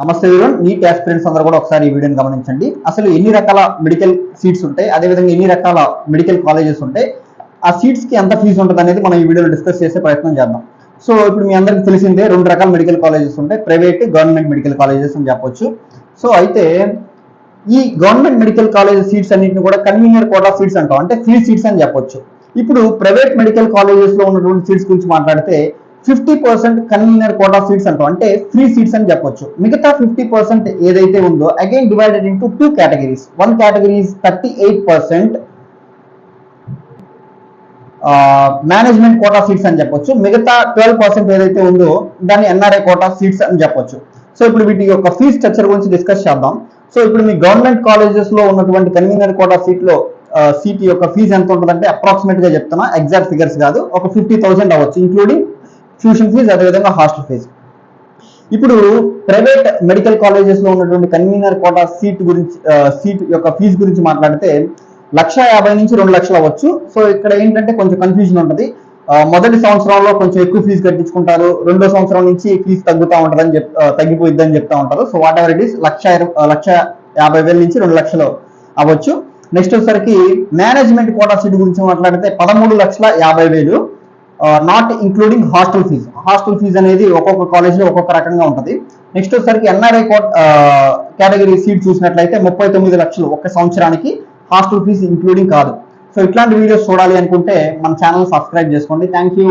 నమస్తే everyone, neat aspirants అందరూ కూడా ఒకసారి ఈ వీడియోని గమనించండి. అసలు ఎన్ని రకాల మెడికల్ సీట్స్ ఉంటాయి, అదేవిధంగా ఎన్ని రకాల మెడికల్ కాలేజెస్ ఉంటాయి, ఆ సీట్స్ కి ఎంత ఫీజు ఉంటుంది అనేది మనం ఈ వీడియోలో డిస్కస్ చేసే ప్రయత్నం చేద్దాం. సో ఇప్పుడు మీ అందరికి తెలిసిందే, రెండు రకాల మెడికల్ కాలేజెస్ ఉంటాయి, ప్రైవేట్, గవర్నమెంట్ మెడికల్ కాలేజెస్ అని చెప్పొచ్చు. సో అయితే ఈ గవర్నమెంట్ మెడికల్ కాలేజ్ సీట్స్ అన్నింటిని కూడా కన్వీనియర్ కోటా సీట్స్ అంటాం, అంటే ఫ్రీ సీట్స్ అని చెప్పొచ్చు. ఇప్పుడు ప్రైవేట్ మెడికల్ కాలేజెస్ లో ఉన్నటువంటి సీట్స్ గురించి మాట్లాడితే 50% కన్వీనర్ కోటా సీట్స్ అంటాం, అంటే ఫ్రీ సీట్స్ అని చెప్పొచ్చు. మిగతా 50% ఏదైతే ఉందో again divided into two categories. One category is 38% management quota seats అని చెప్పొచ్చు. మిగతా 12% ఏదైతే ఉందో దాన్ని ఎన్ఆర్ఐ కోటా సీట్స్ అని చెప్పొచ్చు. సో ఇప్పుడు వీటి యొక్క ఫీ స్ట్రక్చర్ గురించి డిస్కస్ చేద్దాం. సో ఇప్పుడు మీ గవర్నమెంట్ కాలేజెస్ లో ఉన్నటువంటి కన్వీనర్ కోటా సీట్ యొక్క ఫీజు ఎంత ఉంటుందంటే అప్రాక్సిమేట్ గా చెప్తున్నా, ఎగ్జాక్ట్ ఫిగర్స్ కాదు, ఒక 50,000 అవ్వచ్చు, ఇంక్లూడింగ్ ట్యూషన్ ఫీజు, అదేవిధంగా హాస్టల్ ఫీజు. ఇప్పుడు ప్రైవేట్ మెడికల్ కాలేజెస్ లో ఉన్నటువంటి కన్వీనర్ కోటా సీట్ యొక్క ఫీజు గురించి మాట్లాడితే 1,50,000 నుంచి 2 లక్షలు అవ్వచ్చు. సో ఇక్కడ ఏంటంటే కొంచెం కన్ఫ్యూజన్ ఉంటుంది. మొదటి సంవత్సరంలో కొంచెం ఎక్కువ ఫీజు కట్టించుకుంటారు, రెండో సంవత్సరం నుంచి ఫీజు తగ్గుతూ ఉంటుందని తగ్గిపోయిద్దని చెప్తా ఉంటారు. So what ever it is 1,50,000 నుంచి 2 లక్షలు అవ్వచ్చు. నెక్స్ట్ వచ్చేసరికి మేనేజ్మెంట్ కోటా సీట్ గురించి మాట్లాడితే 13,50,000, not including hostel fee. Hostel fee అనేది ఒక్కొక్క కాలేజ్ లో ఒక్కొక్క రకంగా ఉంటుంది. నెక్స్ట్ వచ్చేసరికి ఎన్ఆర్ఐ కేటగిరీ సీట్ చూసినట్లయితే 39 లక్షలు ఒక్క సంవత్సరానికి, హాస్టల్ ఫీజు ఇంక్లూడింగ్ కాదు. సో ఇట్లాంటి వీడియోస్ చూడాలి అనుకుంటే మన ఛానల్ సబ్స్క్రైబ్ చేసుకోండి. Thank you.